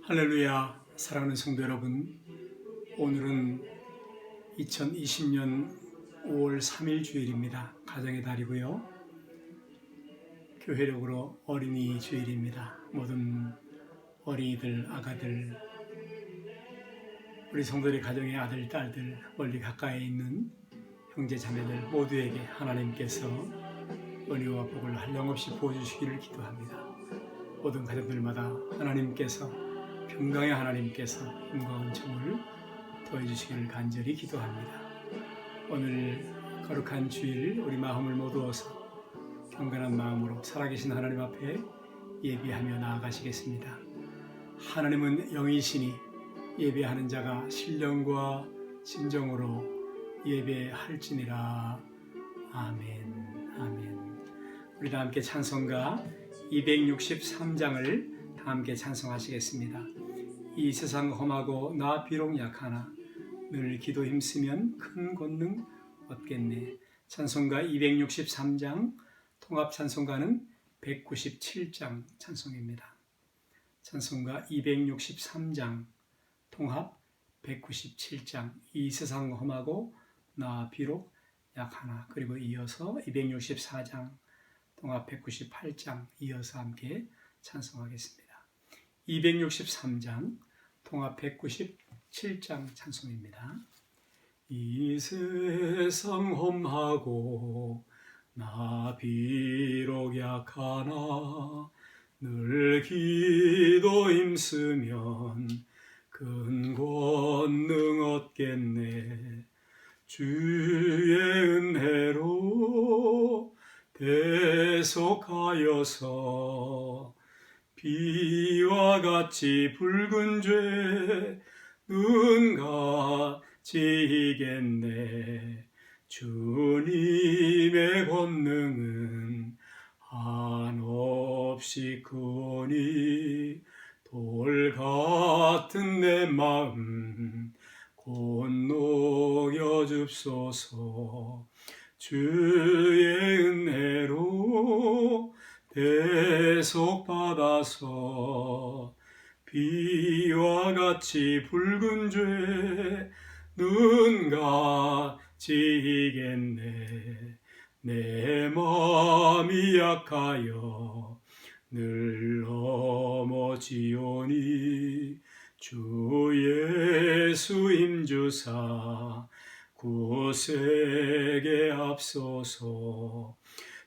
할렐루야. 사랑하는 성도 여러분, 오늘은 2020년 5월 3일 주일입니다. 가정의 달이고요, 교회력으로 어린이 주일입니다. 모든 어린이들, 아가들, 우리 성도들의 가정의 아들, 딸들, 멀리 가까이 있는 형제 자매들 모두에게 하나님께서 은혜와 복을 한량없이 부어주시기를 기도합니다. 모든 가족들마다 하나님께서, 평강의 하나님께서 힘과 은총을 더해주시기를 간절히 기도합니다. 오늘 거룩한 주일 우리 마음을 모두어서 경건한 마음으로 살아계신 하나님 앞에 예배하며 나아가시겠습니다. 하나님은 영이시니 예배하는 자가 신령과 진정으로 예배할지니라. 아멘. 아멘. 우리 다 함께 찬송가 263장을 다 함께 찬송하시겠습니다. 이 세상 험하고 나 비록 약하나 늘 기도 힘쓰면 큰 권능 얻겠네. 찬송가 263장, 통합 찬송가는 197장 찬송입니다. 찬송가 263장, 통합 197장, 이 세상 험하고 나 비록 약하나, 그리고 이어서 264장, 통합 198장 이어서 함께 찬송하겠습니다. 263장, 통합 197장 찬송입니다. 이 세상 험하고 나 비록 약하나 늘 기도 힘쓰면 큰 권능 얻겠네. 주의 은혜로 대속하여서 비와 같이 붉은 죄 눈같이 이겠네. 주님의 권능은 한없이 크오니 돌 같은 내 마음 곧 녹여 줍소서. 주의 은혜로 대속받아서 비와 같이 붉은 죄 눈같이 이겠네. 내 마음이 약하여 늘 넘어지오니 주 예수 힘주사 굳세게 앞서서.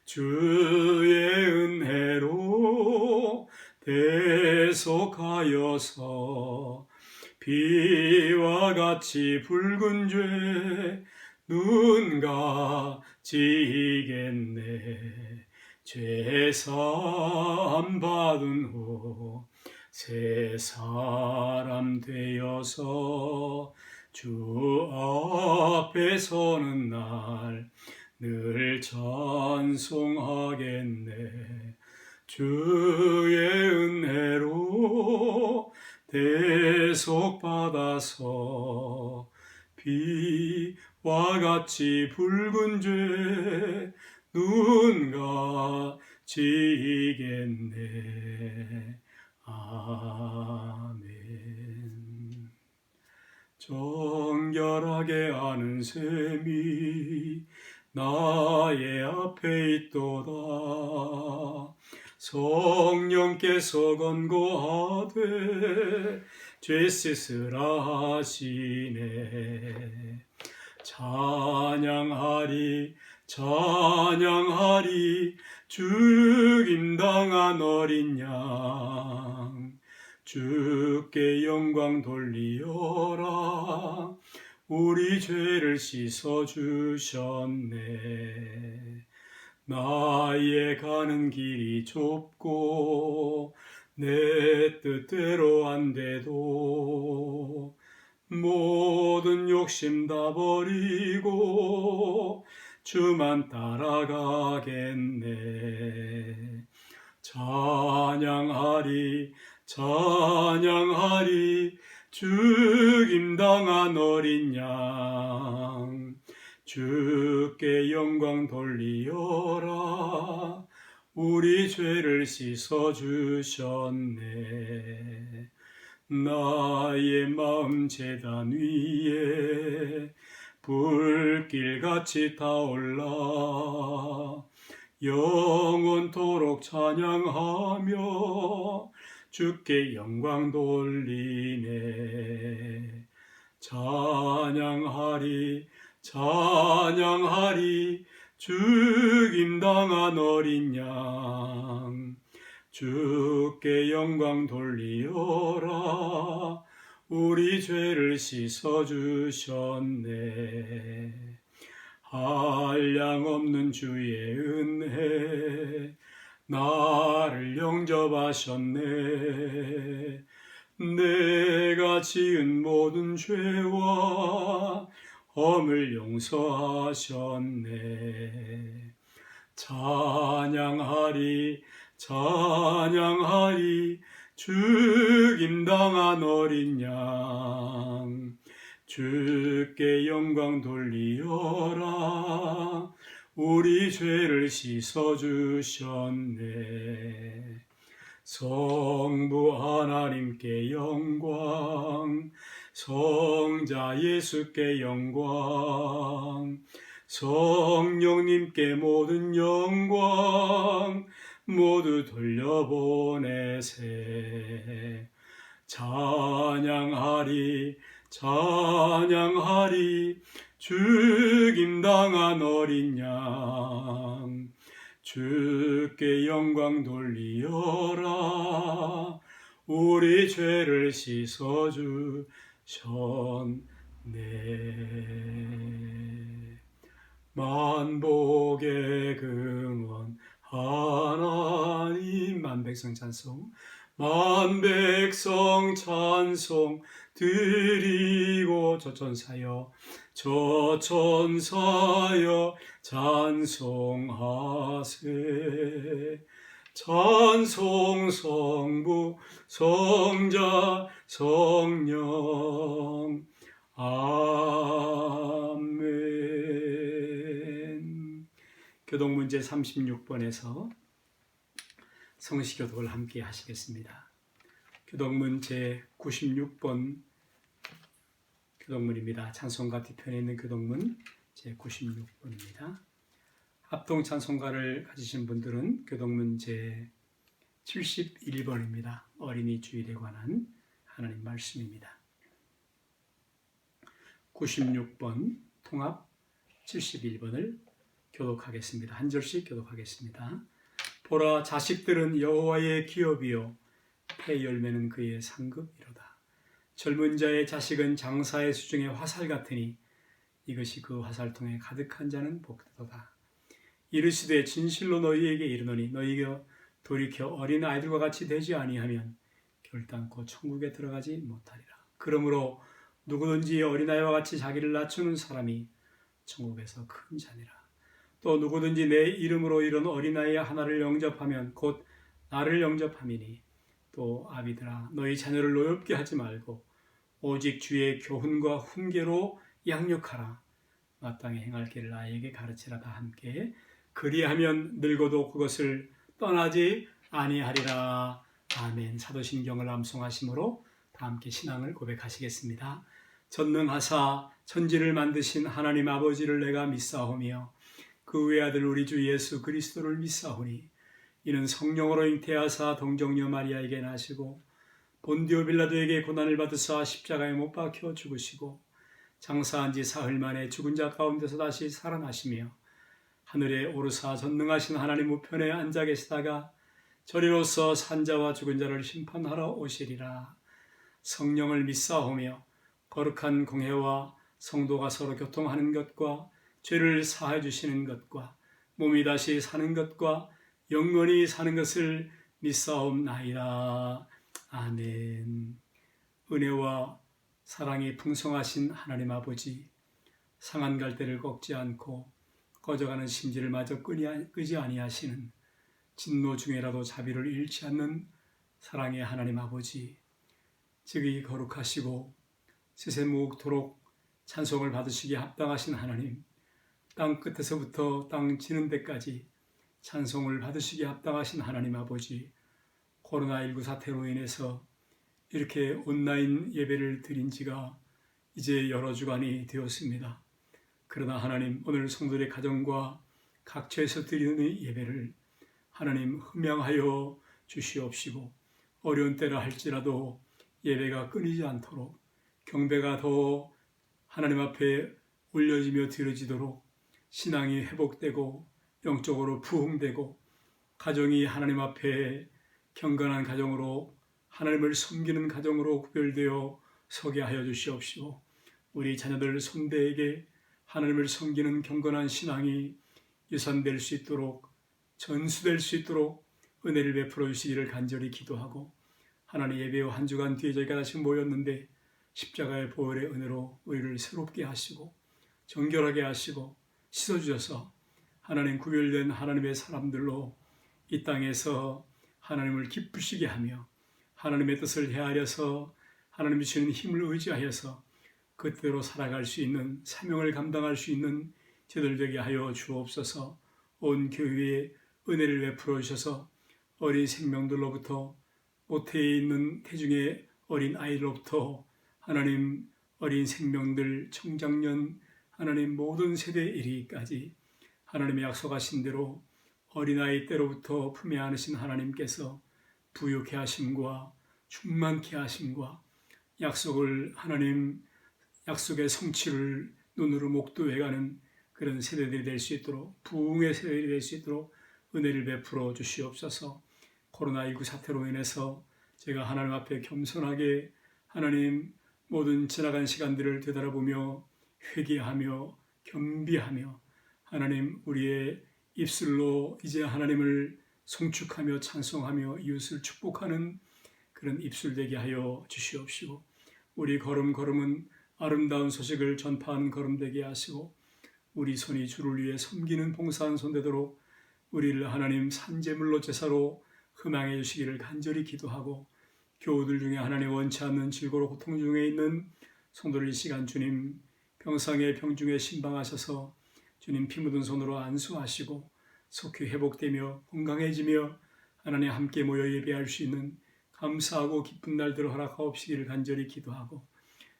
주의 은혜로 대속하여서 비와 같이 붉은 죄 눈같이 이겠네. 죄사함 받은 후 새 사람 되어서 주 앞에 서는 날 늘 찬송하겠네. 주의 은혜로 대속받아서 비와 같이 붉은 죄 눈같이 이겠네. 아멘. 정결하게 아는 셈이 나의 앞에 있도다. 성령께서 권고하되 죄 씻으라 하시네. 찬양하리 찬양하리 죽임당한 어린 양. 주께 영광 돌리어라. 우리 죄를 씻어주셨네. 나의 가는 길이 좁고 내 뜻대로 안 돼도 모든 욕심 다 버리고 주만 따라가겠네. 찬양하리 찬양하리 죽임당한 어린 양. 주께 영광 돌리어라. 우리 죄를 씻어주셨네. 나의 마음 제단 위에 불길같이 타올라 영원토록 찬양하며 주께 영광 돌리네. 찬양하리 찬양하리 죽임당한 어린 양 주께 영광 돌리어라 우리 죄를 씻어주셨네. 한량없는 주의 은혜 나를 영접하셨네. 내가 지은 모든 죄와 허물 용서하셨네. 찬양하리 찬양하리 죽임당한 어린 양 주께 영광 돌리어라 우리 죄를 씻어주셨네. 성부 하나님께 영광 성자 예수께 영광 성령님께 모든 영광 모두 돌려보내세. 찬양하리 찬양하리 죽임당한 어린 양 주께 영광 돌리어라 우리 죄를 씻어주셨네. 만복의 근원 하나님 만백성 찬송 만백성 찬송 드리고 저천사여 찬송하세. 찬송 성부 성자 성령 아멘. 교독문제 36번에서 성시교독을 함께 하시겠습니다. 교독문제 96번 교독문입니다. 찬송가 뒤편에 있는 교독문 제 96번입니다. 합동 찬송가를 가지신 분들은 교독문 제 71번입니다. 어린이 주일에 관한 하나님 말씀입니다. 96번 통합 71번을 교독하겠습니다. 한 절씩 교독하겠습니다. 보라 자식들은 여호와의 기업이요 폐 열매는 그의 상급이로다. 젊은 자의 자식은 장사의 수중의 화살 같으니 이것이 그 화살통에 가득한 자는 복되도다. 이르시되 진실로 너희에게 이르노니 너희가 돌이켜 어린 아이들과 같이 되지 아니하면 결단코 천국에 들어가지 못하리라. 그러므로 누구든지 어린아이와 같이 자기를 낮추는 사람이 천국에서 큰 자니라. 또 누구든지 내 이름으로 이런 어린아이 하나를 영접하면 곧 나를 영접함이니 또 아비들아 너희 자녀를 노엽게 하지 말고 오직 주의 교훈과 훈계로 양육하라. 마땅히 행할 길을 아이에게 가르치라. 다 함께 그리하면 늙어도 그것을 떠나지 아니하리라. 아멘. 사도신경을 암송하심으로 다 함께 신앙을 고백하시겠습니다. 전능하사 천지를 만드신 하나님 아버지를 내가 믿사오며 그 외아들 우리 주 예수 그리스도를 믿사오니 이는 성령으로 잉태하사 동정녀 마리아에게 나시고 본디오 빌라도에게 고난을 받으사 십자가에 못 박혀 죽으시고 장사한 지 사흘 만에 죽은 자 가운데서 다시 살아나시며 하늘에 오르사 전능하신 하나님 우편에 앉아 계시다가 저리로서 산자와 죽은 자를 심판하러 오시리라. 성령을 믿사오며 거룩한 공회와 성도가 서로 교통하는 것과 죄를 사해 주시는 것과 몸이 다시 사는 것과 영원히 사는 것을 믿사옵나이다. 아멘. 은혜와 사랑이 풍성하신 하나님 아버지, 상한 갈대를 꺾지 않고 꺼져가는 심지를 마저 끄지 아니하시는 진노 중에라도 자비를 잃지 않는 사랑의 하나님 아버지, 즉위 거룩하시고 세세무토록 찬송을 받으시기에 합당하신 하나님, 땅 끝에서부터 땅 지는 데까지 찬송을 받으시기에 합당하신 하나님 아버지, 코로나19 사태로 인해서 이렇게 온라인 예배를 드린 지가 이제 여러 주간이 되었습니다. 그러나 하나님, 오늘 성도들의 가정과 각처에서 드리는 이 예배를 하나님 흠양하여 주시옵시고, 어려운 때라 할지라도 예배가 끊이지 않도록, 경배가 더 하나님 앞에 올려지며 드려지도록 신앙이 회복되고 영적으로 부흥되고 가정이 하나님 앞에 경건한 가정으로, 하나님을 섬기는 가정으로 구별되어 서게 하여 주시옵시고, 우리 자녀들 손대에게 하나님을 섬기는 경건한 신앙이 유산될 수 있도록, 전수될 수 있도록 은혜를 베풀어 주시기를 간절히 기도하고, 하나님 예배와 한 주간 뒤에 저희가 다시 모였는데 십자가의 보혈의 은혜로 우리를 새롭게 하시고 정결하게 하시고 씻어주셔서 하나님 구별된 하나님의 사람들로 이 땅에서 하나님을 기쁘시게 하며 하나님의 뜻을 헤아려서 하나님이 주시는 힘을 의지하여서 그대로 살아갈 수 있는, 사명을 감당할 수 있는 저들 되게 하여 주옵소서. 온 교회에 은혜를 베풀어 주셔서 어린 생명들로부터 모태에 있는 태중의 어린 아이로부터 하나님 어린 생명들, 청장년, 하나님 모든 세대에 이르기까지 하나님의 약속하신 대로 어린아이 때로부터 품에 안으신 하나님께서 부유케 하심과 충만케 하심과 약속을 하나님 약속의 성취를 눈으로 목도해가는 그런 세대들이 될 수 있도록, 부흥의 세대들이 될 수 있도록 은혜를 베풀어 주시옵소서. 코로나19 사태로 인해서 제가 하나님 앞에 겸손하게 하나님 모든 지나간 시간들을 되돌아보며 회개하며 겸비하며 하나님 우리의 입술로 이제 하나님을 송축하며 찬송하며 이웃을 축복하는 그런 입술 되게 하여 주시옵시고, 우리 걸음걸음은 아름다운 소식을 전파하는 걸음 되게 하시고, 우리 손이 주를 위해 섬기는 봉사한 손 되도록 우리를 하나님 산제물로 제사로 흠양해 주시기를 간절히 기도하고, 교우들 중에 하나님 원치 않는 질고로 고통 중에 있는 성도를 이 시간 주님 병상의 병중에 신방하셔서 주님 피 묻은 손으로 안수하시고 속히 회복되며 건강해지며 하나님 함께 모여 예배할 수 있는 감사하고 기쁜 날들을 허락하옵시기를 간절히 기도하고,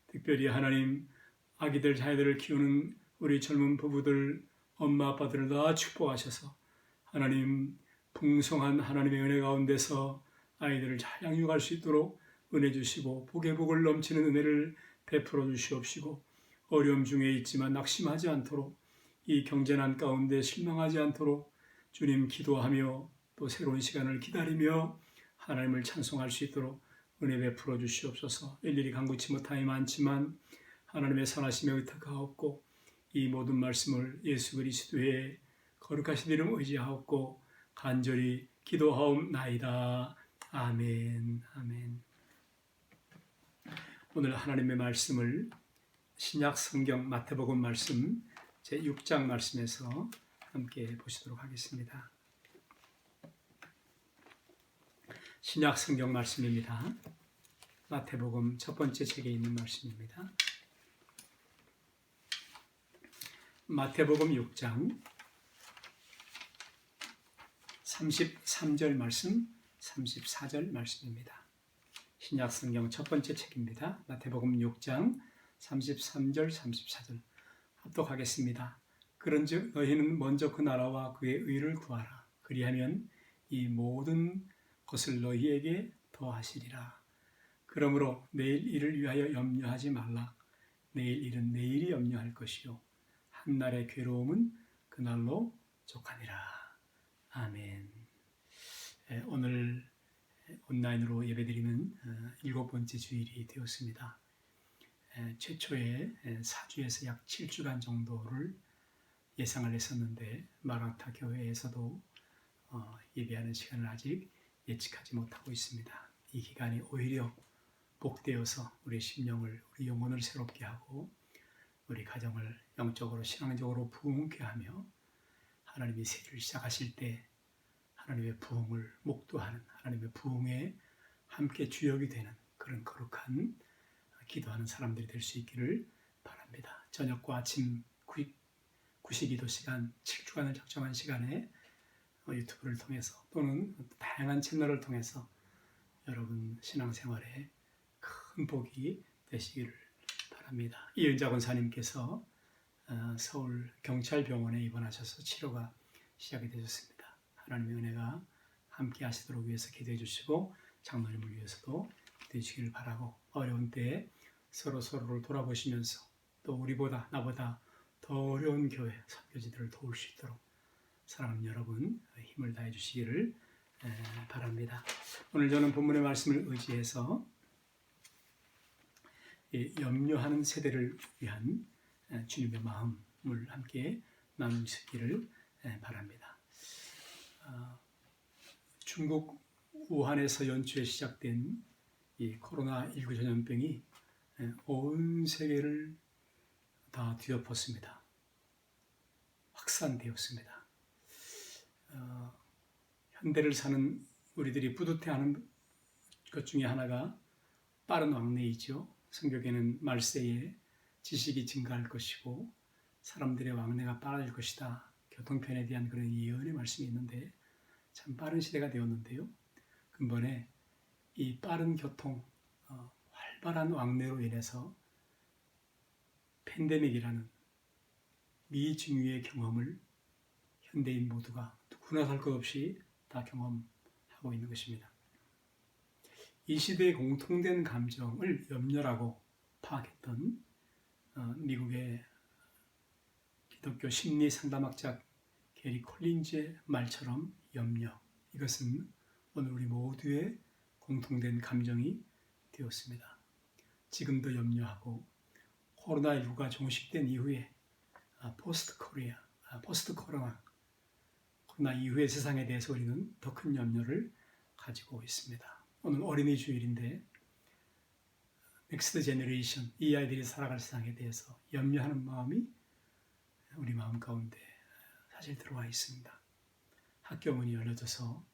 특별히 하나님 아기들 자녀들을 키우는 우리 젊은 부부들, 엄마 아빠들을 다 축복하셔서 하나님 풍성한 하나님의 은혜 가운데서 아이들을 잘 양육할 수 있도록 은혜 주시고 복의 복을 넘치는 은혜를 베풀어 주시옵시고, 어려움 중에 있지만 낙심하지 않도록, 이 경제난 가운데 실망하지 않도록 주님 기도하며 또 새로운 시간을 기다리며 하나님을 찬송할 수 있도록 은혜 베풀어 주시옵소서. 일일이 간구치 못함이 많지만 하나님의 선하심에 의탁하옵고, 이 모든 말씀을 예수 그리스도의 거룩하신 이름 의지하옵고 간절히 기도하옵나이다. 아멘. 아멘. 오늘 하나님의 말씀을 신약 성경 마태복음 말씀 제6장 말씀에서 함께 보시도록 하겠습니다. 신약 성경 말씀입니다. 마태복음 첫 번째 책에 있는 말씀입니다. 마태복음 6장 33절 말씀, 34절 말씀입니다. 신약 성경 첫 번째 책입니다. 마태복음 6장 33절, 34절 합독하겠습니다. 그런즉 너희는 먼저 그 나라와 그의 의를 구하라. 그리하면 이 모든 것을 너희에게 더하시리라. 그러므로 내일 일을 위하여 염려하지 말라. 내일 일은 내일이 염려할 것이요 한 날의 괴로움은 그날로 족하니라. 아멘. 오늘 온라인으로 예배드리는 7번째 주일이 되었습니다. 최초에 4주에서 약 7주간 정도를 예상을 했었는데 마라나타 교회에서도 예배하는 시간을 아직 예측하지 못하고 있습니다. 이 기간이 오히려 복되어서 우리 심령을, 우리 영혼을 새롭게 하고 우리 가정을 영적으로 신앙적으로 부흥케 하며 하나님이 세를 시작하실 때 하나님의 부흥을 목도하는, 하나님의 부흥에 함께 주역이 되는 그런 거룩한 기도하는 사람들이 될 수 있기를 바랍니다. 저녁과 아침 구시기도 시간 7주간을 작정한 시간에 유튜브를 통해서 또는 다양한 채널을 통해서 여러분 신앙생활에 큰 복이 되시기를 바랍니다. 이은자 권사님께서 서울 경찰병원에 입원하셔서 치료가 시작이 되셨습니다. 하나님의 은혜가 함께 하시도록 위해서 기도해 주시고 장로님을 위해서도 기도해 주시기를 바라고, 어려운 때에 서로를 돌아보시면서 또 우리보다 나보다 더 어려운 교회 선교지들을 도울 수 있도록 사랑하는 여러분 힘을 다해 주시기를 바랍니다. 오늘 저는 본문의 말씀을 의지해서 염려하는 세대를 위한 주님의 마음을 함께 나누시기를 바랍니다. 중국 우한에서 연초에 시작된 이 코로나19 전염병이 온 세계를 다 뒤덮었습니다. 확산되었습니다. 현대를 사는 우리들이 뿌듯해하는 것 중에 하나가 빠른 왕래이죠. 성경에는 말세에 지식이 증가할 것이고 사람들의 왕래가 빨라질 것이다. 교통편에 대한 그런 예언의 말씀이 있는데 참 빠른 시대가 되었는데요. 근본에 이 빠른 교통, 활발한 왕래로 인해서 팬데믹이라는 미증유의 경험을 현대인 모두가 누구나 살 것 없이 다 경험하고 있는 것입니다. 이 시대의 공통된 감정을 염려라고 파악했던 미국의 기독교 심리 상담학자 게리 콜린즈의 말처럼 염려, 이것은 오늘 우리 모두의 공통된 감정이 되었습니다. 지금도 염려하고 코로나19가 종식된 이후에 포스트 코로나 이후의 세상에 대해서 우리는 더 큰 염려를 가지고 있습니다. 오늘 어린이 주일인데 넥스트 제너레이션, 이 아이들이 살아갈 세상에 대해서 염려하는 마음이 우리 마음 가운데 사실 들어와 있습니다. 학교 문이 열려져서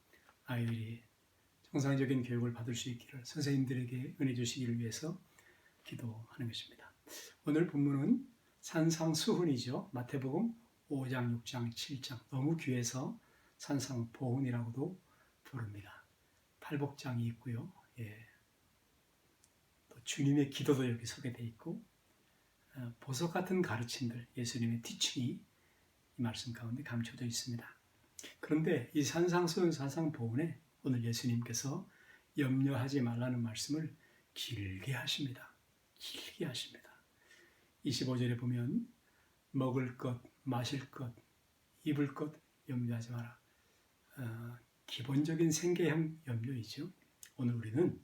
아이들이 정상적인 교육을 받을 수 있기를 선생님들에게 은혜 주시기를 위해서 기도하는 것입니다. 오늘 본문은 산상수훈이죠. 마태복음 5장, 6장, 7장, 너무 귀해서 산상보훈이라고도 부릅니다. 팔복장이 있고요. 또 주님의 기도도 여기 소개되어 있고 보석 같은 가르침들, 예수님의 티칭이 이 말씀 가운데 감춰져 있습니다. 그런데 이 산상수훈, 산상보훈에 오늘 예수님께서 염려하지 말라는 말씀을 길게 하십니다. 길게 하십니다. 25절에 보면 먹을 것, 마실 것, 입을 것 염려하지 마라. 기본적인 생계형 염려이죠. 오늘 우리는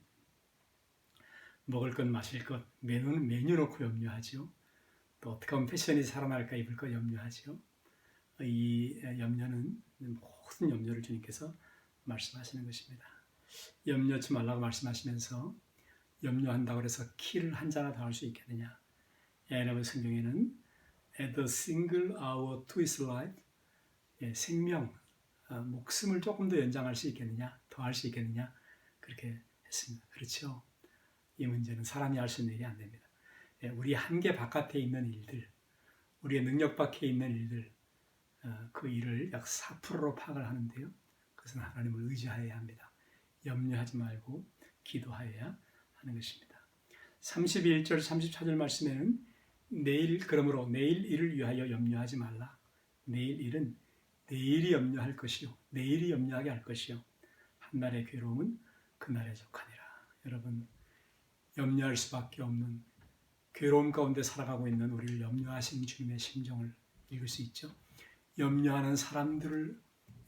먹을 것, 마실 것, 메뉴 놓고 염려하죠. 또 어떻게 하면 패션이 살아날까, 입을 것 염려하죠. 이 염려는 모든 염려를 주님께서 말씀하시는 것입니다. 염려치 말라고 말씀하시면서 염려한다고 해서 키를 한 자나 더 할 수 있겠느냐. 여러분 성경에는 add a single hour to his life, 생명, 목숨을 조금 더 연장할 수 있겠느냐, 더 할 수 있겠느냐, 그렇게 했습니다. 그렇죠. 이 문제는 사람이 할 수 있는 일이 안 됩니다. 우리 한계 바깥에 있는 일들, 우리의 능력 밖에 있는 일들, 그 일을 약 4%로 파악을 하는데요. 그것은 하나님을 의지하여야 합니다. 염려하지 말고 기도하여야 하는 것입니다. 31절, 34절 말씀에는 그러므로 내일 일을 위하여 염려하지 말라. 내일 일은 내일이 염려할 것이요, 내일이 염려하게 할 것이요, 한날의 괴로움은 그날에 족하니라. 여러분, 염려할 수밖에 없는 괴로움 가운데 살아가고 있는 우리를 염려하신 주님의 심정을 읽을 수 있죠. 염려하는 사람들을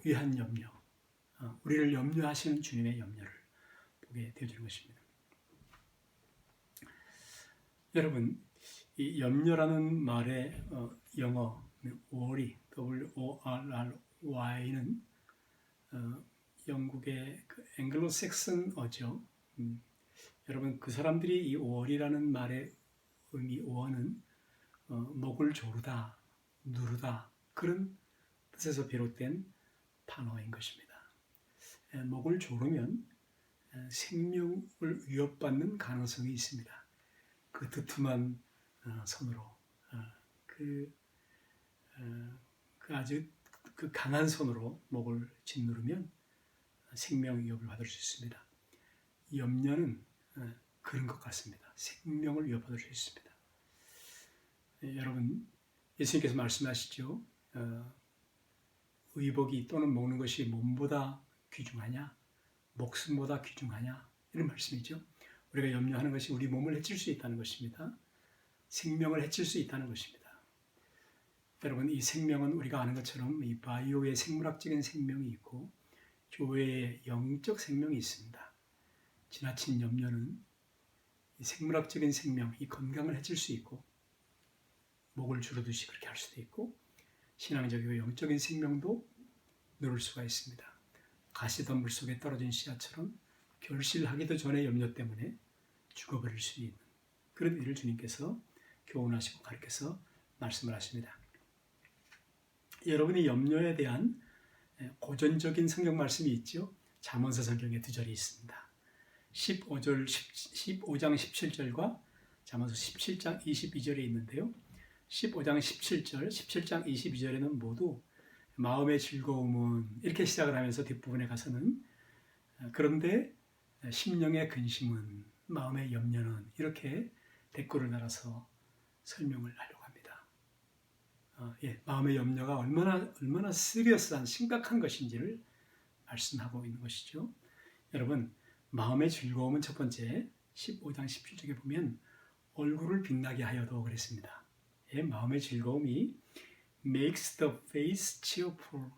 위한 염려, 우리를 염려하시는 주님의 염려를 보게 되어주는 것입니다. 여러분, 이 염려라는 말의 영어 worry, W-O-R-R-Y는 영국의 그 앵글로색슨어죠. 여러분, 그 사람들이 이 worry라는 말의 의미, 어는 목을 조르다, 누르다, 그런 뜻에서 비롯된 단어인 것입니다. 목을 조르면 생명을 위협받는 가능성이 있습니다. 그 두툼한 손으로, 아주 강한 손으로 목을 짓누르면 생명 위협을 받을 수 있습니다. 염려는 그런 것 같습니다. 생명을 위협받을 수 있습니다. 여러분, 예수님께서 말씀하시죠. 의복이 또는 먹는 것이 몸보다 귀중하냐? 목숨보다 귀중하냐? 이런 말씀이죠. 우리가 염려하는 것이 우리 몸을 해칠 수 있다는 것입니다. 생명을 해칠 수 있다는 것입니다. 여러분, 이 생명은 우리가 아는 것처럼 이 바이오의 생물학적인 생명이 있고 교회의 영적 생명이 있습니다. 지나친 염려는 이 생물학적인 생명, 이 건강을 해칠 수 있고 목을 줄여두시 그렇게 할 수도 있고 신앙적이고 영적인 생명도 누를 수가 있습니다. 가시덤불 속에 떨어진 씨앗처럼 결실하기도 전에 염려 때문에 죽어버릴 수 있는 그런 일을 주님께서 교훈하시고 가르쳐서 말씀을 하십니다. 여러분이 염려에 대한 고전적인 성경 말씀이 있죠. 잠언서 성경에 두 절이 있습니다. 15장 17절과 잠언서 17장 22절에 있는데요. 15장 17절, 17장 22절에는 모두 마음의 즐거움은 이렇게 시작을 하면서 뒷부분에 가서는 그런데 심령의 근심은 마음의 염려는 이렇게 댓글을 달아서 설명을 하려고 합니다. 마음의 염려가 얼마나 시리어스한 심각한 것인지를 말씀하고 있는 것이죠. 여러분, 마음의 즐거움은 첫 번째 15장 17절에 보면 얼굴을 빛나게 하여도 그랬습니다. 마음의 즐거움이 makes the face cheerful.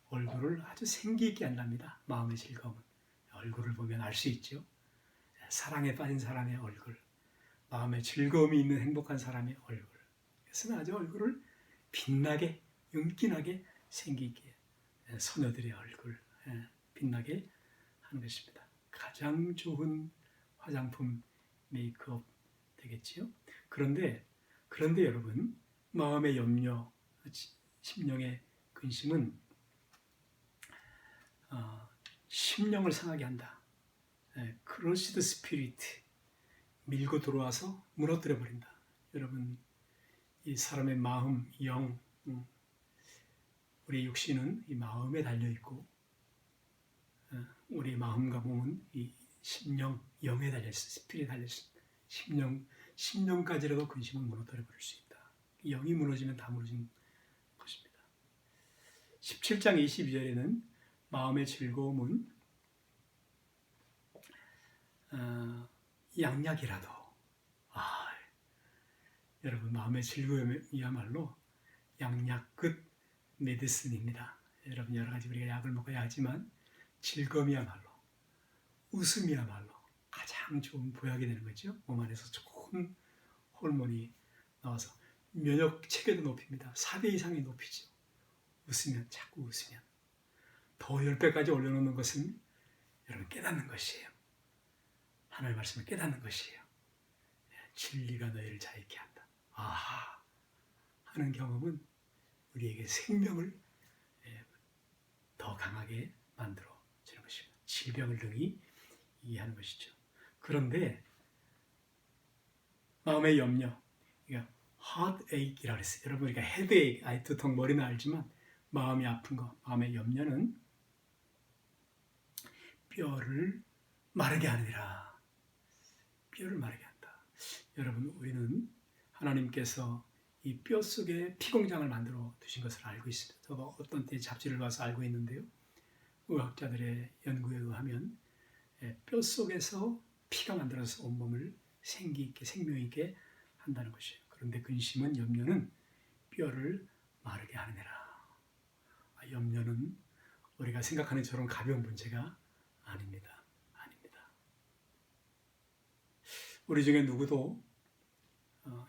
얼굴을 아주 생기 있게 한답니다. 마음의 즐거움은. 얼굴을 보면 알 수 있죠. 사랑에 빠진 사람의 얼굴, 마음에 즐거움이 있는 행복한 사람의 얼굴. 그래서 아주 얼굴을 빛나게, 윤기나게 생기 있게 소녀들의 얼굴 빛나게 하는 것입니다. 가장 좋은 화장품, 메이크업 되겠지요. 그런데 여러분, 마음의 염려, 심령의 근심은 심령을 상하게 한다. 크러시드 스피리트, 밀고 들어와서 무너뜨려 버린다. 여러분, 이 사람의 마음, 영, 우리 육신은 이 마음에 달려 있고, 우리 마음과 몸은 이 심령, 영에 달려 있어, 스피릿에 달려 있어. 심령까지라도 근심은 무너뜨려 버릴 수 있다. 영이 무너지면 다 무너진 것입니다. 17장 22절에는 마음의 즐거움은 양약이라도 여러분, 마음의 즐거움이야말로 양약 끝 메디슨입니다. 여러분, 여러 가지 우리가 약을 먹어야 하지만 즐거움이야말로, 웃음이야말로 가장 좋은 보약이 되는 거죠. 몸 안에서 좋은 호르몬이 나와서 면역 체계도 높입니다. 4배 이상이 높이죠. 웃으면, 자꾸 웃으면. 더 10배까지 올려놓는 것은 여러분 깨닫는 것이에요. 하나님의 말씀을 깨닫는 것이에요. 진리가 너희를 자유케 한다. 아하 하는 경험은 우리에게 생명을 더 강하게 만들어 주는 것입니다. 질병을 능히 이해하는 것이죠. 그런데 마음의 염려, 그러니까 heartache이라고 그랬어요. 여러분, 우리가 headache, 두통, 머리는 알지만 마음이 아픈 거, 마음의 염려는 뼈를 마르게 하느니라. 뼈를 마르게 한다. 여러분, 우리는 하나님께서 이 뼈 속에 피공장을 만들어 두신 것을 알고 있습니다. 저도 어떤 때 잡지를 봐서 알고 있는데요. 의학자들의 연구에 의하면 뼈 속에서 피가 만들어서 온몸을 생기 있게, 생명 있게 한다는 것이에요. 그런데 근심은, 염려는 뼈를 마르게 하느니라. 염려는 우리가 생각하는 저런 가벼운 문제가 아닙니다. 아닙니다. 우리 중에 누구도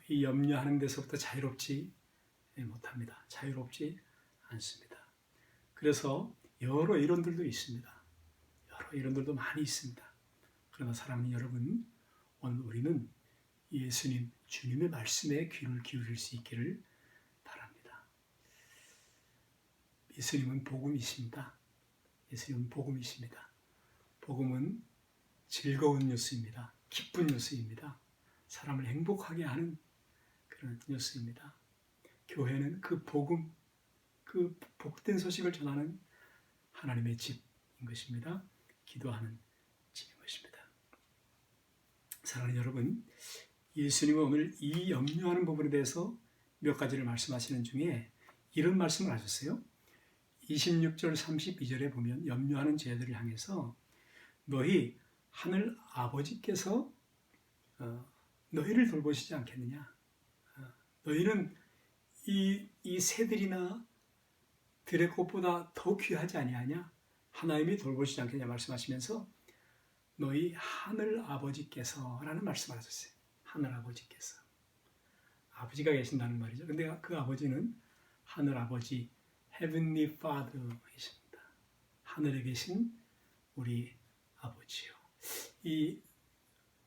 이 염려하는 데서부터 자유롭지 못합니다. 자유롭지 않습니다. 그래서 여러 이론들도 있습니다. 여러 이론들도 많이 있습니다. 그러나 사랑하는 여러분, 오늘 우리는 예수님, 주님의 말씀에 귀를 기울일 수 있기를 바랍니다. 예수님은 복음이십니다. 예수님은 복음이십니다. 복음은 즐거운 뉴스입니다. 기쁜 뉴스입니다. 사람을 행복하게 하는 그런 뉴스입니다. 교회는 그 복음, 그 복된 소식을 전하는 하나님의 집인 것입니다. 기도하는 집인 것입니다. 사랑하는 여러분, 예수님은 오늘 이 염려하는 부분에 대해서 몇 가지를 말씀하시는 중에 이런 말씀을 하셨어요. 26절 32절에 보면 염려하는 죄들을 향해서 너희 하늘 아버지께서 너희를 돌보시지 않겠느냐. 너희는 이 새들이나 들의 꽃보다 더 귀하지 아니하냐. 하나님이 돌보시지 않겠냐 말씀하시면서 너희 하늘 아버지께서 라는 말씀을 하셨어요. 하늘 아버지께서. 아버지가 계신다는 말이죠. 근데 그 아버지는 하늘 아버지 Heavenly Father이십니다. 하늘에 계신 우리 아버지요. 이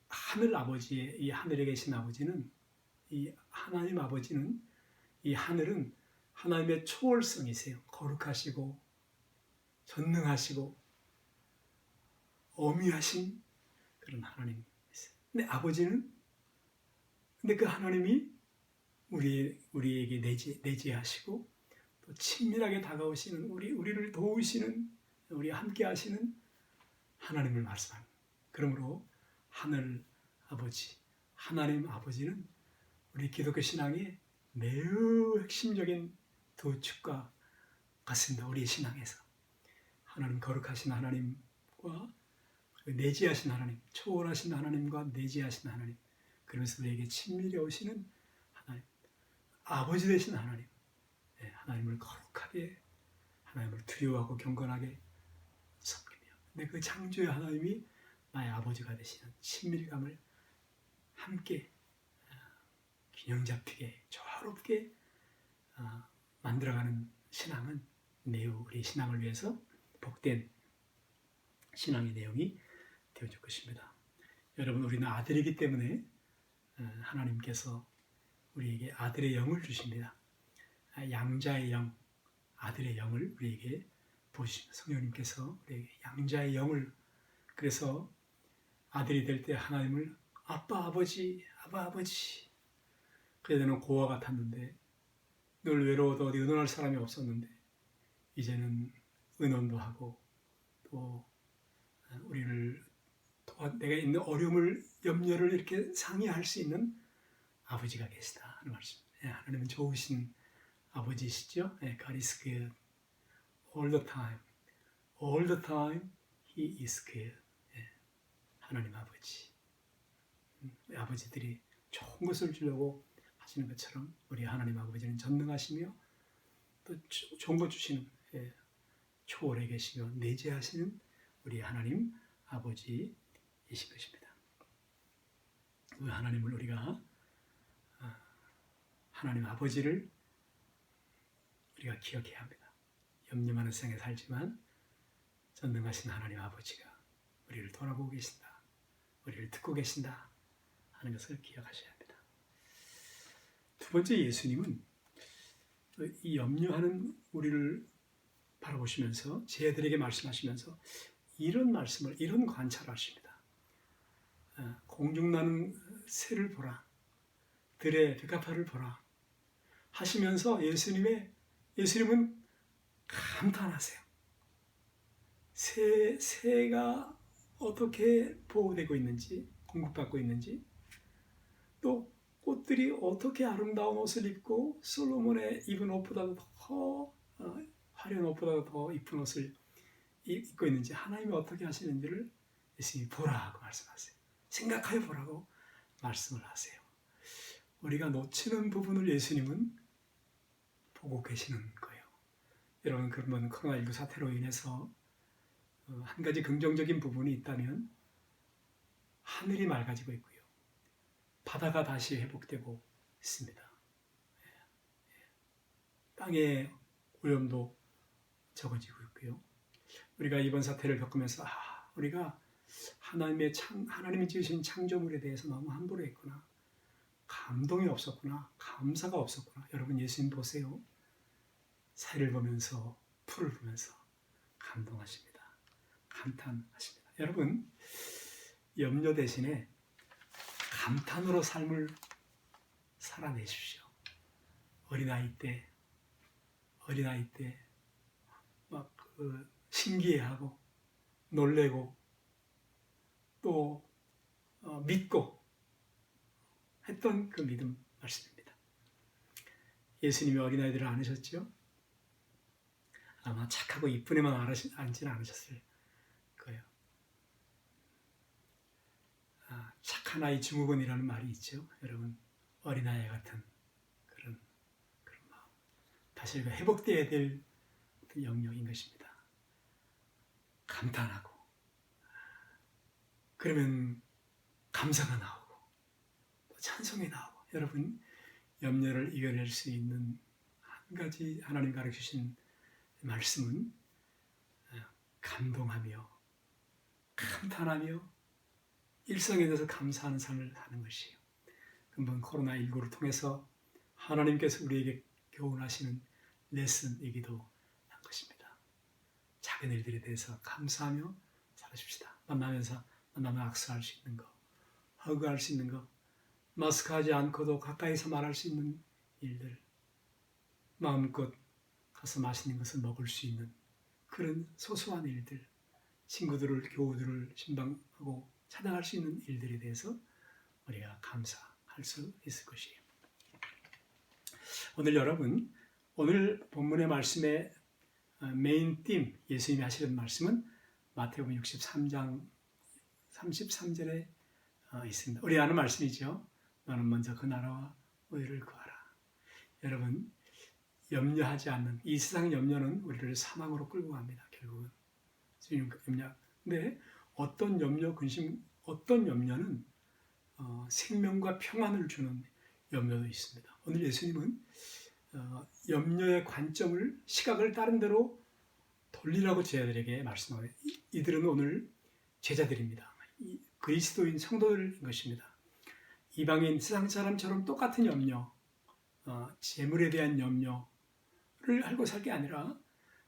하늘 아버지의 이 하늘에 계신 아버지는 이 하나님 아버지는 이 하늘은 하나님의 초월성이세요. 거룩하시고 전능하시고 어미하신 그런 하나님이세요. 근데 아버지는 근데 그 하나님이 우리에게 내재하시고 또 친밀하게 다가오시는 우리를 도우시는 우리 함께 하시는 하나님을 말씀합니다. 그러므로 하늘 아버지, 하나님 아버지는 우리 기독교 신앙의 매우 핵심적인 두 축과 같습니다. 우리의 신앙에서 하나님 거룩하신 하나님과 내재하신 하나님, 초월하신 하나님과 내재하신 하나님, 그러면서 우리에게 친밀히 오시는 하나님, 아버지 되신 하나님, 하나님을 거룩하게, 하나님을 두려워하고 경건하게 섬기며, 근데 그 창조의 하나님이 나의 아버지가 되시는 친밀감을 함께 균형 잡히게, 조화롭게 만들어가는 신앙은 매우 우리 신앙을 위해서 복된 신앙의 내용이 되어줄 것입니다. 여러분, 우리는 아들이기 때문에 하나님께서 우리에게 아들의 영을 주십니다. 양자의 영, 아들의 영을 우리에게 부으십니다. 성령님께서 우리에게 양자의 영을, 그래서 아들이 될 때 하나님을 아빠 아버지, 아빠 아버지. 그때는 고아 같았는데 늘 외로워도 어디 의논할 사람이 없었는데 이제는 의논도 하고 또 우리를 내가 있는 어려움을, 염려를 이렇게 상의할 수 있는 아버지가 계시다 하는 말씀입니다. 하나님은 좋으신 아버지시죠. God is good all the time. All the time He is good. 하나님 아버지. 아버지들이 좋은 것을 주려고 하시는 것처럼 우리 하나님 아버지는 전능하시며 또 좋은 것 주시는 초월해 계시며 내재하시는 우리 하나님 아버지이신 것입니다. 그 하나님을 우리가 하나님 아버지를 우리가 기억해야 합니다. 염려 많은 세상에 살지만 전능하신 하나님 아버지가 우리를 돌아보고 계신다. 우리를 듣고 계신다 하는 것을 기억하셔야 합니다. 두 번째, 예수님은 이 염려하는 우리를 바라보시면서 제자들에게 말씀하시면서 이런 말씀을, 이런 관찰을 하십니다. 공중나는 새를 보라, 들의 백합화를 보라 하시면서 예수님은 감탄하세요. 새가 어떻게 보호되고 있는지, 공급받고 있는지, 또 꽃들이 어떻게 아름다운 옷을 입고 솔로몬의 입은 옷보다도 더 화려한 옷보다도 더 이쁜 옷을 입고 있는지, 하나님이 어떻게 하시는지를 예수님이 보라 하고 말씀하세요. 생각하여 보라고 말씀을 하세요. 우리가 놓치는 부분을 예수님은 보고 계시는 거예요. 여러분, 그러면 코로나19 사태로 인해서 한 가지 긍정적인 부분이 있다면 하늘이 맑아지고 있고요. 바다가 다시 회복되고 있습니다. 땅의 오염도 적어지고 있고요. 우리가 이번 사태를 겪으면서 우리가 하나님이 지으신 창조물에 대해서 너무 함부로 했구나. 감동이 없었구나. 감사가 없었구나. 여러분, 예수님 보세요. 새를 보면서, 풀을 보면서 감동하십니다. 감탄하십니다. 여러분, 염려 대신에 감탄으로 삶을 살아내십시오. 어린아이 때 막 신기해하고 놀래고 또 믿고 했던 그 믿음 말씀입니다. 예수님이 어린아이들을 안으셨죠? 아마 착하고 이쁜 애만 안지는 않으셨을 거예요. 착한 아이 증후군이라는 말이 있죠. 여러분, 어린아이 같은 그런 마음. 다시 회복되어야 될 영역인 것입니다. 감탄하고 그러면 감사가 나오고 찬송이 나오고 여러분 염려를 이겨낼 수 있는 한 가지 하나님 가르치신 말씀은 감동하며 감탄하며 일상에 대해서 감사하는 삶을 사는 것이에요. 금방 코로나19를 통해서 하나님께서 우리에게 교훈하시는 레슨이기도 한 것입니다. 작은 일들에 대해서 감사하며 살아줍시다. 만나면 악수할 수 있는 거, 허그할 수 있는 거, 마스크하지 않고도 가까이서 말할 수 있는 일들, 마음껏 가서 맛있는 것을 먹을 수 있는 그런 소소한 일들, 친구들을, 교우들을 신방하고 찬양할 수 있는 일들에 대해서 우리가 감사할 수 있을 것이에요. 오늘 본문의 말씀의 메인 팀, 예수님이 하시는 말씀은 마태복음 63장 33절에 있습니다. 우리 아는 말씀이죠. 너는 먼저 그 나라와 의를 구하라. 여러분, 염려하지 않는 이 세상 염려는 우리를 사망으로 끌고 갑니다. 결국은 주님 염려. 근데 어떤 염려는 생명과 평안을 주는 염려도 있습니다. 오늘 예수님은 염려의 관점을 시각을 다른 데로 돌리라고 제자들에게 말씀하고 이들은 오늘 제자들입니다. 그리스도인 성도들인 것입니다. 이방인 세상 사람처럼 똑같은 염려, 재물에 대한 염려를 알고 살 게 아니라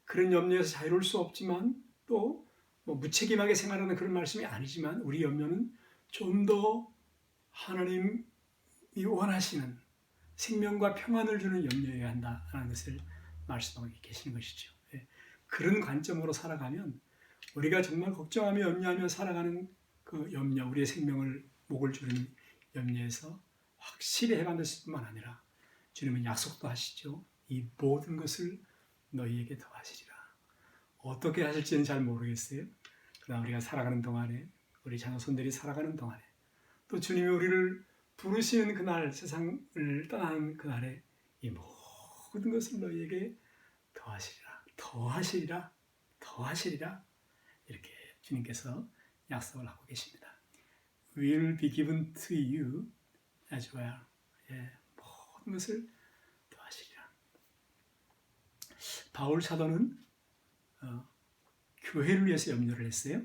그런 염려에서 자유로울 수 없지만 또 무책임하게 생활하는 그런 말씀이 아니지만 우리 염려는 좀 더 하나님이 원하시는 생명과 평안을 주는 염려여야 한다는 것을 말씀하고 계시는 것이죠. 그런 관점으로 살아가면 우리가 정말 걱정하며 염려하며 살아가는 그 염려, 우리의 생명을 목을 조르는 염려에서 확실히 해방됐을 뿐만 아니라 주님은 약속도 하시죠. 이 모든 것을 너희에게 더하시리라. 어떻게 하실지는 잘 모르겠어요. 그러나 우리가 살아가는 동안에 우리 자녀손들이 살아가는 동안에 또 주님이 우리를 부르시는 그날 세상을 떠나는 그날에 이 모든 것을 너희에게 더하시리라 이렇게 주님께서 약속을 하고 계십니다. Will be given to you as well. 모든 것을 더하시리라. 바울 사도는 교회를 위해서 염려를 했어요.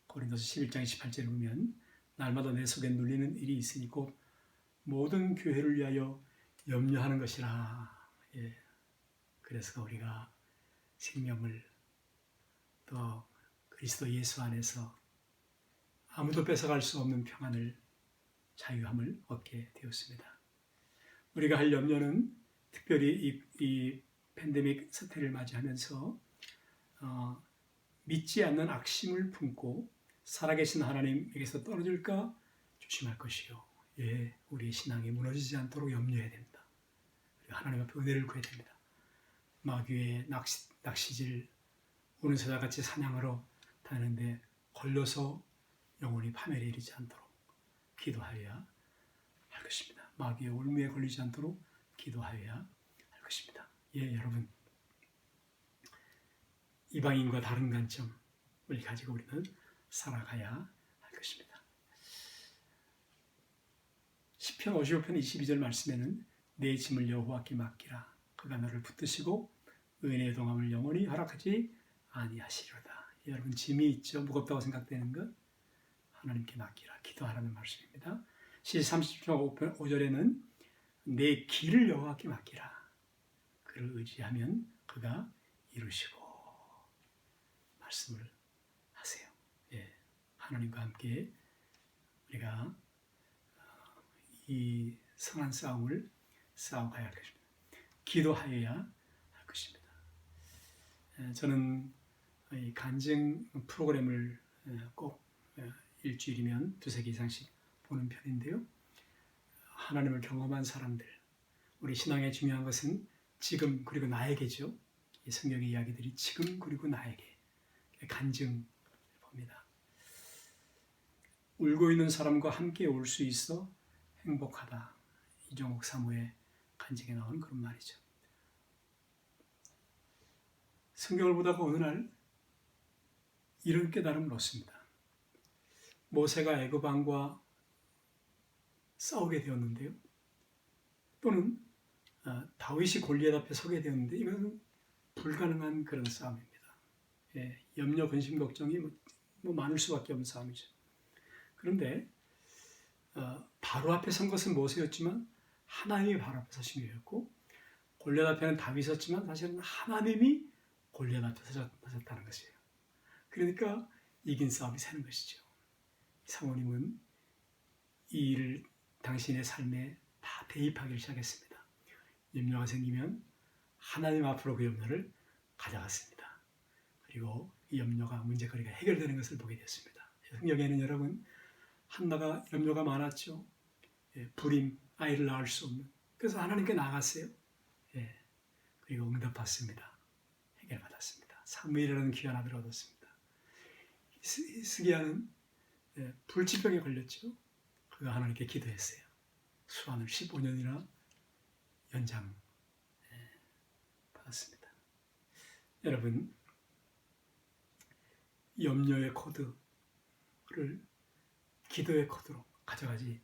고린도서 11장 28절에 보면 날마다 내 속에 눌리는 일이 있으니 곧 모든 교회를 위하여 염려하는 것이라. 그래서 우리가 생명을 또 그리스도 예수 안에서 아무도 뺏어갈 수 없는 평안을 자유함을 얻게 되었습니다. 우리가 할 염려는 특별히 이 팬데믹 사태를 맞이하면서 믿지 않는 악심을 품고 살아계신 하나님에게서 떨어질까 조심할 것이요. 우리의 신앙이 무너지지 않도록 염려해야 됩니다. 하나님 앞에 은혜를 구해야 됩니다. 마귀의 낚시질 오는 새자같이 사냥하러 다니는데 걸려서 영혼이 파멸에 이르지 않도록 기도하여야 할 것입니다. 마귀의 올무에 걸리지 않도록 기도하여야 할 것입니다. 여러분, 이방인과 다른 관점을 가지고 우리는 살아가야 할 것입니다. 시편 55편 22절 말씀에는 내 짐을 여호와께 맡기라. 그가 너를 붙드시고 은혜의 동함을 영원히 허락하지 아니하시리로다. 여러분, 짐이 있죠? 무겁다고 생각되는 것 하나님께 맡기라. 기도하라는 말씀입니다. 시 30편 5절에는 내 길을 여호와께 맡기라. 그를 의지하면 그가 이루시고 말씀을 하세요. 하나님과 함께 우리가 이 선한 싸움을 싸워가야 할 것입니다. 기도하여야 할 것입니다. 저는 이 간증 프로그램을 꼭 일주일이면 2-3개 이상씩 보는 편인데요. 하나님을 경험한 사람들, 우리 신앙의 중요한 것은 지금 그리고 나에게죠. 이 성경의 이야기들이 지금 그리고 나에게 간증을 봅니다. 울고 있는 사람과 함께 울 수 있어 행복하다. 이종옥 사모의 간증에 나온 그런 말이죠. 성경을 보다가 어느 날 이런 깨달음을 얻습니다. 모세가 애굽 왕과 싸우게 되었는데요. 또는 다윗이 골리앗 앞에 서게 되었는데 이것은 불가능한 그런 싸움입니다. 예, 염려, 근심, 걱정이 많을 수밖에 없는 싸움이죠. 그런데 바로 앞에 선 것은 모세였지만 하나님이 바로 앞에 서신 거였고, 골리앗 앞에는 다윗이 섰지만 사실은 하나님이 골리앗 앞에 서셨다는 것이에요. 그러니까 이긴 싸움이 새는 것이죠. 사모님은 이 일을 당신의 삶에 다 대입하기 시작했습니다. 염려가 생기면 하나님 앞으로 그 염려를 가져갔습니다. 그리고 이 염려가, 문제거리가 해결되는 것을 보게 됐습니다. 성경에는 여러분, 한나가 염려가 많았죠. 예, 불임, 아이를 낳을 수 없는. 그래서 하나님께 나갔어요. 예, 그리고 응답받습니다. 해결받았습니다. 사무엘이라는 귀한 아들을 얻었습니다. 스기야는 불치병에 걸렸죠. 그가 하나님께 기도했어요. 수환을 15년이나 연장 받았습니다. 여러분, 염려의 코드를 기도의 코드로 가져가지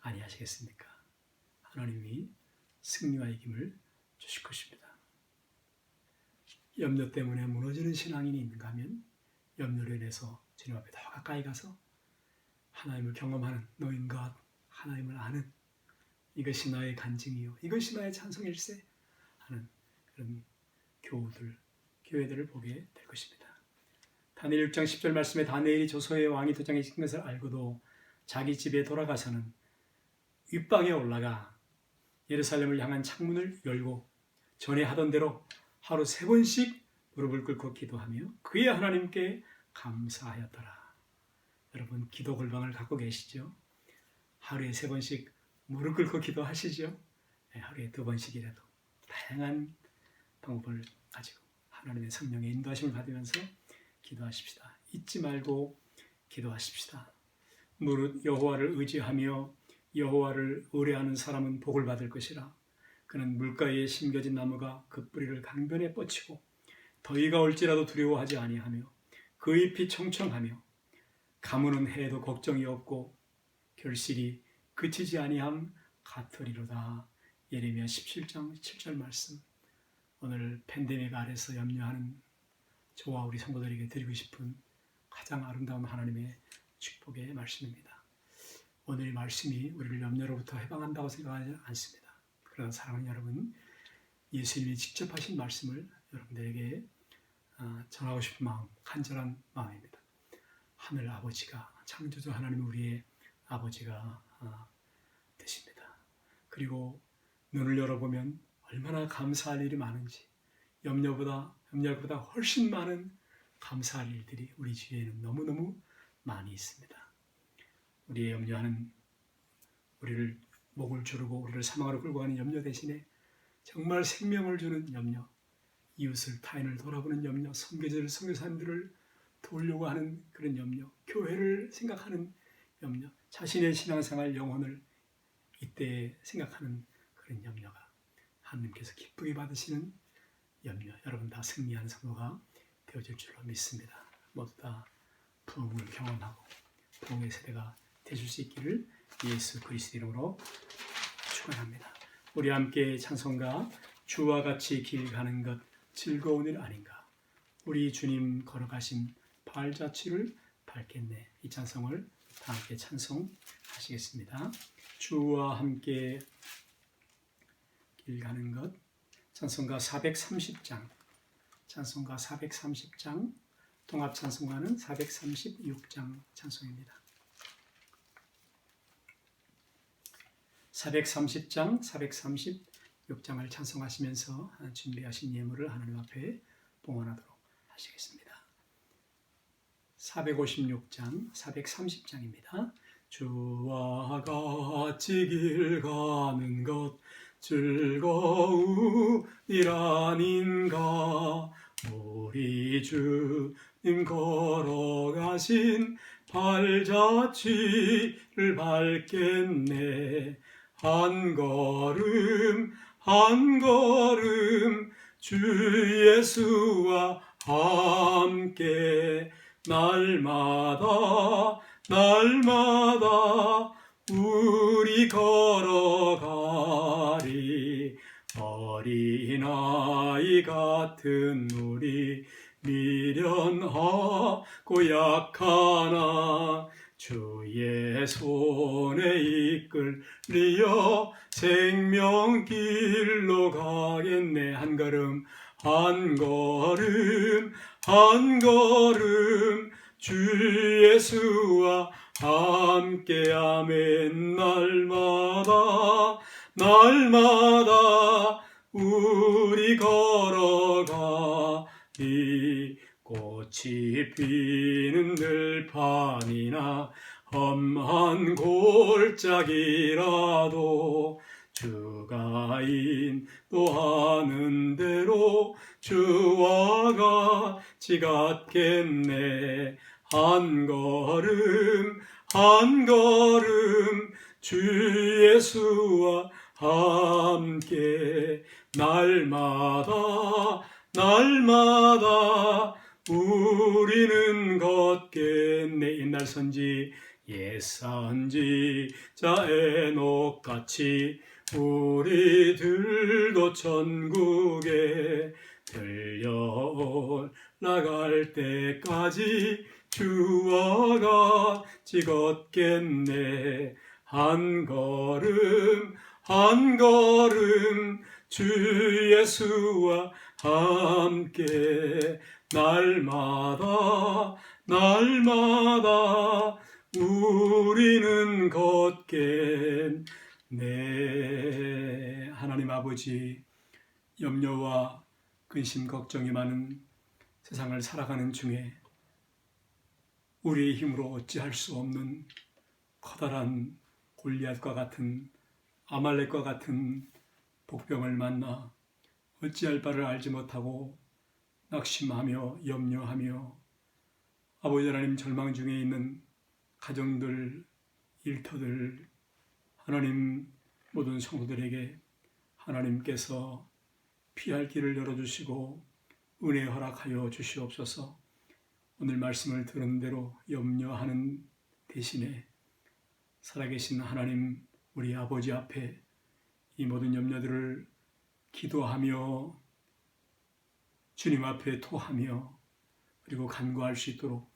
아니하시겠습니까? 하나님이 승리와 이김을 주실 것입니다. 염려 때문에 무너지는 신앙인이 있는가 하면 염려로 인해서 주님 앞에 더 가까이 가서 하나님을 경험하는 너인 것, 하나님을 아는 이것이 나의 간증이요, 이것이 나의 찬송일세 하는 그런 교회들을 보게 될 것입니다. 다니엘 6장 10절 말씀에 다니엘이 조서의 왕이 도장에 찍힌 것을 알고도 자기 집에 돌아가서는 윗방에 올라가 예루살렘을 향한 창문을 열고 전에 하던 대로 하루 3번씩 무릎을 꿇고 기도하며 그의 하나님께 감사하였더라. 여러분, 기도 골방을 갖고 계시죠? 하루에 3번씩 무릎 꿇고 기도하시죠? 네, 하루에 2번씩이라도 다양한 방법을 가지고 하나님의 성령의 인도하심을 받으면서 기도하십시다. 잊지 말고 기도하십시다. 무릇 여호와를 의지하며 여호와를 의뢰하는 사람은 복을 받을 것이라. 그는 물가에 심겨진 나무가 그 뿌리를 강변에 뻗치고 더위가 올지라도 두려워하지 아니하며 그 잎이 청청하며 가무는 해에도 걱정이 없고 결실이 그치지 아니함 같으리로다. 예레미야 17장 7절 말씀. 오늘 팬데믹 아래서 염려하는 저와 우리 성도들에게 드리고 싶은 가장 아름다운 하나님의 축복의 말씀입니다. 오늘 이 말씀이 우리를 염려로부터 해방한다고 생각하지 않습니다. 그러나 사랑하는 여러분, 예수님이 직접 하신 말씀을 여러분들에게 전하고 싶은 마음, 간절한 마음입니다. 하늘 아버지가, 창조주 하나님 우리의 아버지가 되십니다. 그리고 눈을 열어보면 얼마나 감사할 일이 많은지, 염려보다 훨씬 많은 감사할 일들이 우리 주위에는 너무너무 많이 있습니다. 우리의 염려하는, 우리를 목을 조르고 우리를 사망으로 끌고 가는 염려 대신에 정말 생명을 주는 염려, 이웃을, 타인을 돌아보는 염려, 선교제를, 선교사님들을 도우려고 하는 그런 염려, 교회를 생각하는 염려, 자신의 신앙생활, 영혼을 이때 생각하는 그런 염려가 하나님께서 기쁘게 받으시는 염려, 여러분 다 승리하는 성도가 되어질 줄로 믿습니다. 모두 다 부흥을 경험하고 부흥의 세대가 되실 수 있기를 예수 그리스도 이름으로 축원합니다. 우리 함께 찬송가 주와 같이 길 가는 것 즐거운 일 아닌가, 우리 주님 걸어가신 발자취를 밟겠네, 이 찬송을 다 함께 찬송하시겠습니다. 주와 함께 길 가는 것, 찬송가 430장, 찬송가 430장, 통합 찬송가는 436장 찬송입니다. 430장, 436장을 찬송하시면서 준비하신 예물을 하나님 앞에 봉헌하도록 하시겠습니다. 456장, 430장입니다. 주와 같이 길 가는 것 즐거움일 아닌가. 우리 주님 걸어가신 발자취를 밟겠네. 한 걸음 한 걸음 주 예수와 함께 날마다 우리 걸어가리. 어린아이 같은 우리 미련하고 약하나 주의 손에 이끌리어 생명길로 가겠네. 한 걸음 한 걸음 주 예수와 함께 아멘. 날마다 우리 걸어가리. 꽃이 피는 들판이나 험한 골짜기라도 주가 인도하는 대로 주와 같이 갔겠네. 한 걸음 주 예수와 함께 날마다 우리는 걷겠네. 옛날 선지 옛 선지자 에녹같이 우리들도 천국에 들려올라갈 때까지 주와 같이 걷겠네. 한 걸음 주 예수와 함께 날마다 우리는 걷겠네. 하나님 아버지, 염려와 근심 걱정이 많은 세상을 살아가는 중에 우리의 힘으로 어찌할 수 없는 커다란 골리앗과 같은 아말렉과 같은 복병을 만나 어찌할 바를 알지 못하고 낙심하며 염려하며 아버지 하나님 절망 중에 있는 가정들, 일터들, 하나님 모든 성도들에게 하나님께서 피할 길을 열어주시고 은혜 허락하여 주시옵소서. 오늘 말씀을 들은 대로 염려하는 대신에 살아계신 하나님 우리 아버지 앞에 이 모든 염려들을 기도하며 주님 앞에 토하며 그리고 간구할 수 있도록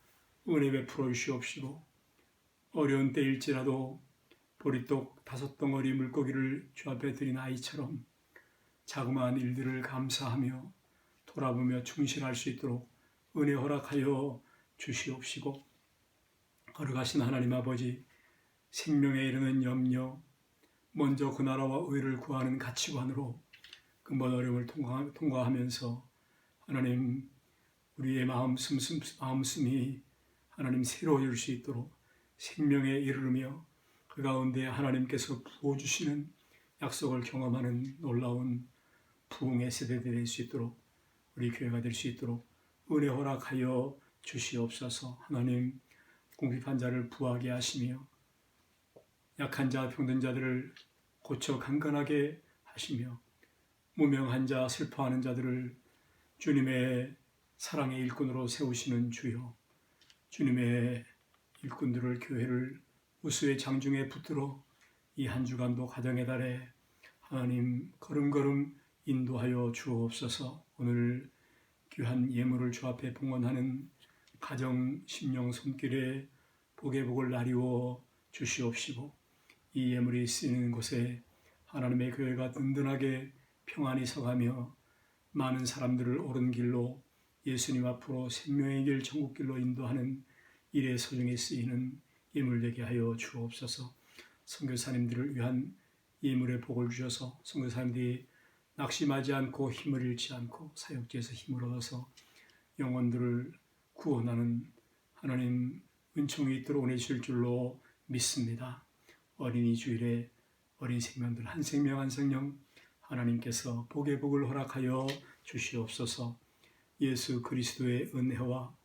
은혜 베풀어 주시옵시고, 어려운 때일지라도 보리떡 5덩어리 물고기를 주 앞에 드린 아이처럼 자그마한 일들을 감사하며 돌아보며 충실할 수 있도록 은혜 허락하여 주시옵시고, 걸어가신 하나님 아버지, 생명에 이르는 염려, 먼저 그 나라와 의를 구하는 가치관으로 그 먼 어려움을 통과하면서 하나님 우리의 마음씀이 하나님 새로워질 수 있도록 생명에 이르르며 그 가운데 하나님께서 부어주시는 약속을 경험하는 놀라운 부흥의 세대들이 될 수 있도록, 우리 교회가 될 수 있도록 은혜 허락하여 주시옵소서. 하나님 궁핍한 자를 부하게 하시며 약한 자 병든 자들을 고쳐 강건하게 하시며 무명한 자 슬퍼하는 자들을 주님의 사랑의 일꾼으로 세우시는 주여, 주님의 일꾼들을 교회를 우수의 장중에 붙들어 이 한 주간도 가정의 달에 하나님 걸음걸음 인도하여 주옵소서. 오늘 귀한 예물을 주 앞에 봉헌하는 가정 심령 손길에 복의 복을 나리워 주시옵시고, 이 예물이 쓰이는 곳에 하나님의 교회가 든든하게 평안히 서가며 많은 사람들을 옳은 길로 예수님 앞으로 생명의 길 천국길로 인도하는 일에 소중히 쓰이는 예물 되게 하여 주옵소서. 선교사님들을 위한 예물의 복을 주셔서 선교사님들이 낙심하지 않고 힘을 잃지 않고 사역지에서 힘을 얻어서 영혼들을 구원하는 하나님 은총이 있도록 은혜 주실 줄로 믿습니다. 어린이 주일에 어린 생명들 한 생명 한 생명 하나님께서 복의 복을 허락하여 주시옵소서. 예수 그리스도의 은혜와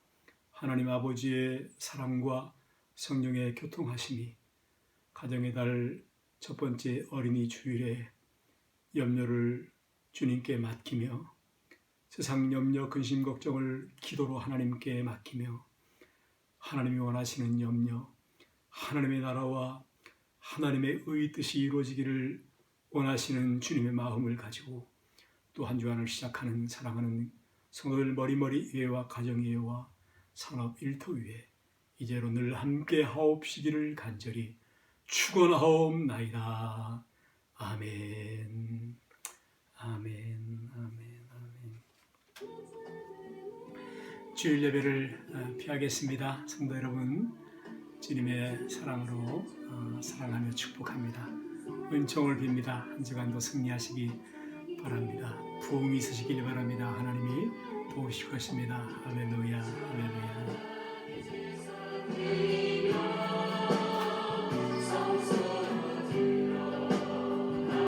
하나님 아버지의 사랑과 성령의 교통하심이 가정의 달 첫 번째 어린이 주일에 염려를 주님께 맡기며 세상 염려 근심 걱정을 기도로 하나님께 맡기며 하나님이 원하시는 염려 하나님의 나라와 하나님의 의 뜻이 이루어지기를 원하시는 주님의 마음을 가지고 또 한 주간을 시작하는 사랑하는 성도들 머리머리 위에와 가정 위에와 산업 일터 위에 이제로 늘 함께 하옵시기를 간절히 축원하옵나이다. 아멘. 아멘. 아멘. 아멘. 주일 예배를 피하겠습니다. 성도 여러분, 주님의 사랑으로 사랑하며 축복합니다. 은총을 빕니다. 한 주간도 승리하시기 바랍니다. 부흥이 있으시길 바랍니다. 하나님이 도우실 것입니다. 할렐루야, 할렐루야.